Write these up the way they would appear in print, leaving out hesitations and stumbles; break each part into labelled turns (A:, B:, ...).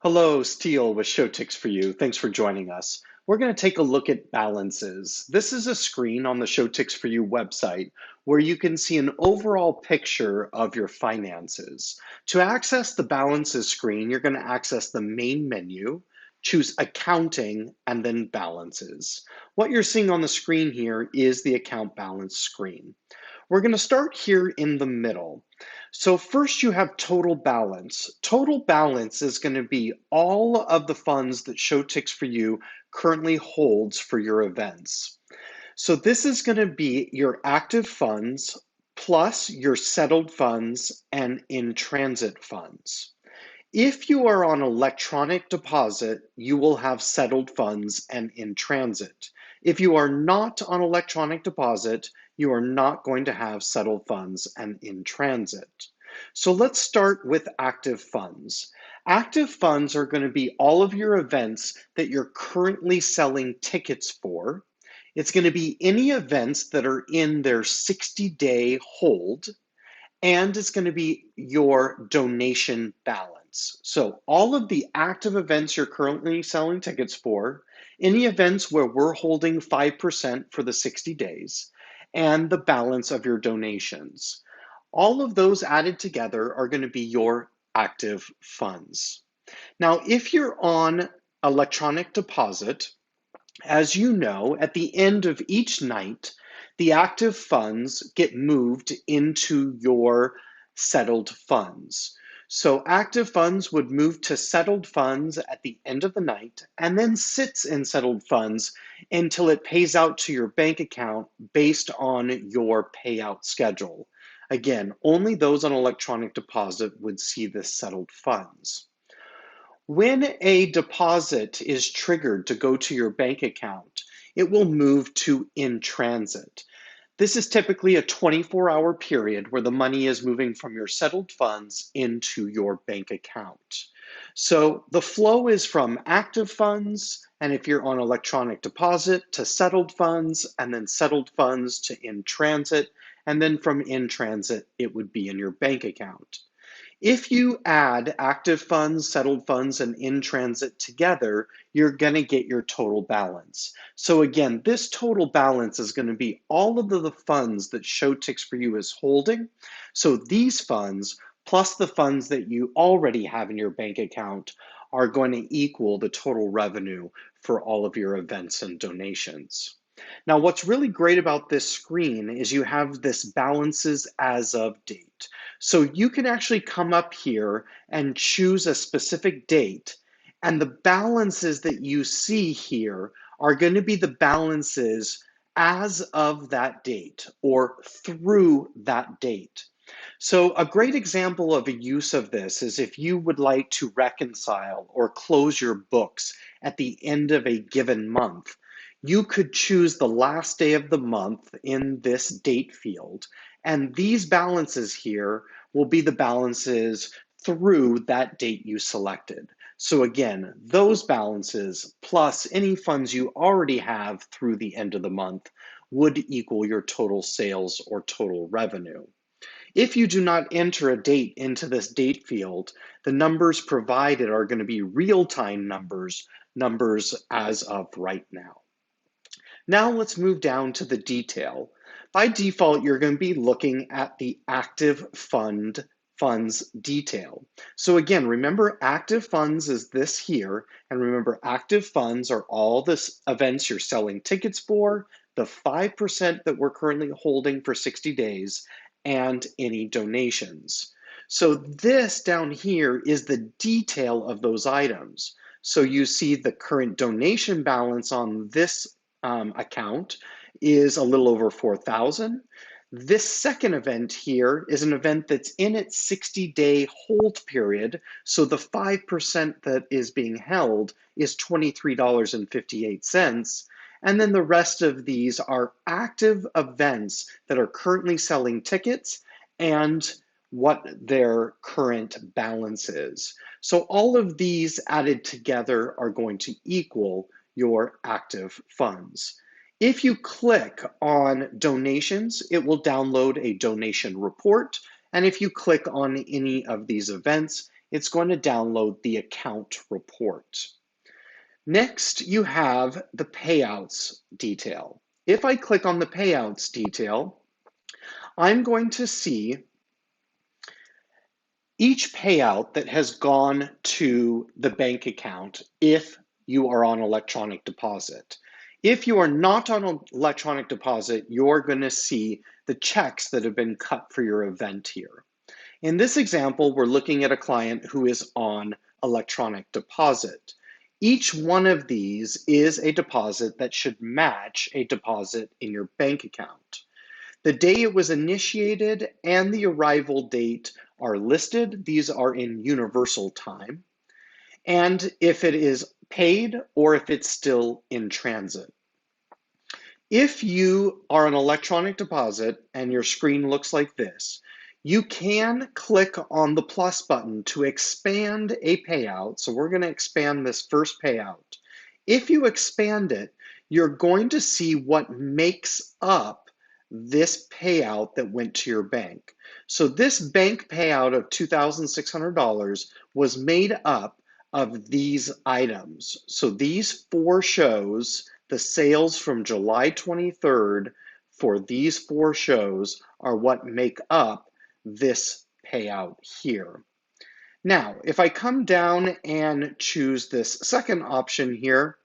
A: Hello, Steele with Show Ticks for You. Thanks for joining us. We're going to take a look at balances. This is a screen on the Show Ticks for You website where you can see an overall picture of your finances. To access the balances screen, you're going to access the main menu, choose Accounting, and then Balances. What you're seeing on the screen here is the account balance screen. We're going to start here in the middle. So first you have total balance. Total balance is going to be all of the funds that ShowTix for You currently holds for your events. So this is going to be your active funds plus your settled funds and in transit funds. If you are on electronic deposit, you will have settled funds and in transit. If you are not on electronic deposit, you are not going to have settled funds and in transit. So let's start with active funds. Active funds are going to be all of your events that you're currently selling tickets for. It's going to be any events that are in their 60-day hold, and it's going to be your donation balance. So all of the active events you're currently selling tickets for, any events where we're holding 5% for the 60 days, and the balance of your donations. All of those added together are going to be your active funds. Now, if you're on electronic deposit, as you know, at the end of each night, the active funds get moved into your settled funds. So active funds would move to settled funds at the end of the night and then sits in settled funds until it pays out to your bank account based on your payout schedule. Again, only those on electronic deposit would see the settled funds. When a deposit is triggered to go to your bank account, it will move to in transit. This is typically a 24-hour period where the money is moving from your settled funds into your bank account. So the flow is from active funds, and if you're on electronic deposit, to settled funds, and then settled funds to in transit, and then from in transit, it would be in your bank account. If you add active funds, settled funds, and in transit together, you're going to get your total balance. So again, this total balance is going to be all of the funds that ShowTix for You is holding. So these funds, plus the funds that you already have in your bank account, are going to equal the total revenue for all of your events and donations. Now, what's really great about this screen is you have this balances as of date. So you can actually come up here and choose a specific date, and the balances that you see here are going to be the balances as of that date or through that date. So a great example of a use of this is if you would like to reconcile or close your books at the end of a given month, you could choose the last day of the month in this date field. And these balances here will be the balances through that date you selected. So again, those balances plus any funds you already have through the end of the month would equal your total sales or total revenue. If you do not enter a date into this date field, the numbers provided are going to be real-time numbers, numbers as of right now. Now let's move down to the detail. By default, you're going to be looking at the active funds detail. So again, remember active funds is this here, and remember active funds are all the events you're selling tickets for, the 5% that we're currently holding for 60 days, and any donations. So this down here is the detail of those items. So you see the current donation balance on this account is a little over 4,000. This second event here is an event that's in its 60-day hold period. So the 5% that is being held is $23.58. And then the rest of these are active events that are currently selling tickets and what their current balance is. So all of these added together are going to equal your active funds. If you click on donations, it will download a donation report. And if you click on any of these events, it's going to download the account report. Next, you have the payouts detail. If I click on the payouts detail, I'm going to see each payout that has gone to the bank account if you are on electronic deposit. If you are not on electronic deposit, you're going to see the checks that have been cut for your event here. In this example, we're looking at a client who is on electronic deposit. Each one of these is a deposit that should match a deposit in your bank account. The day it was initiated and the arrival date are listed. These are in universal time. And if it is paid or if it's still in transit. If you are an electronic deposit and your screen looks like this, you can click on the plus button to expand a payout. So we're going to expand this first payout. If you expand it, you're going to see what makes up this payout that went to your bank. So this bank payout of $2,600 was made up of these items. So these four shows, the sales from July 23rd for these four shows are what make up this payout here. Now, if I come down and choose this second option here,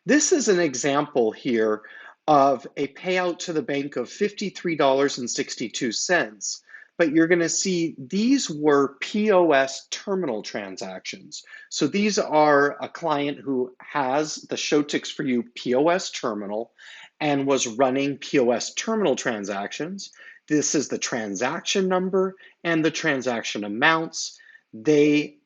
A: this is an example here of a payout to the bank of $53.62, but you're going to see these were POS terminal transactions. So these are a client who has the ShowTix for You POS terminal and was running POS terminal transactions. This is the transaction number and the transaction amounts. They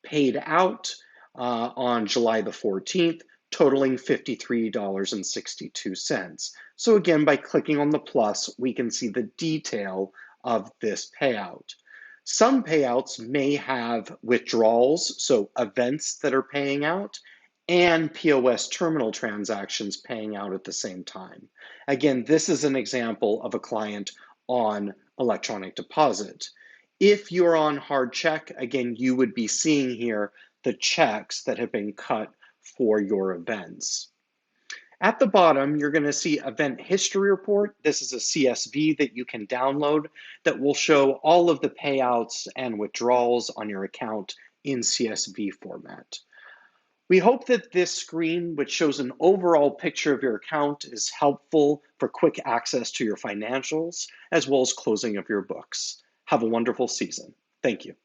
A: paid out on July the 14th, totaling $53.62. So again, by clicking on the plus, we can see the detail of this payout. Some payouts may have withdrawals, so events that are paying out, and POS terminal transactions paying out at the same time. Again, this is an example of a client on electronic deposit. If you're on hard check, again, you would be seeing here the checks that have been cut for your events. At the bottom, you're going to see Event History Report. This is a CSV that you can download that will show all of the payouts and withdrawals on your account in CSV format. We hope that this screen, which shows an overall picture of your account, is helpful for quick access to your financials, as well as closing of your books. Have a wonderful season. Thank you.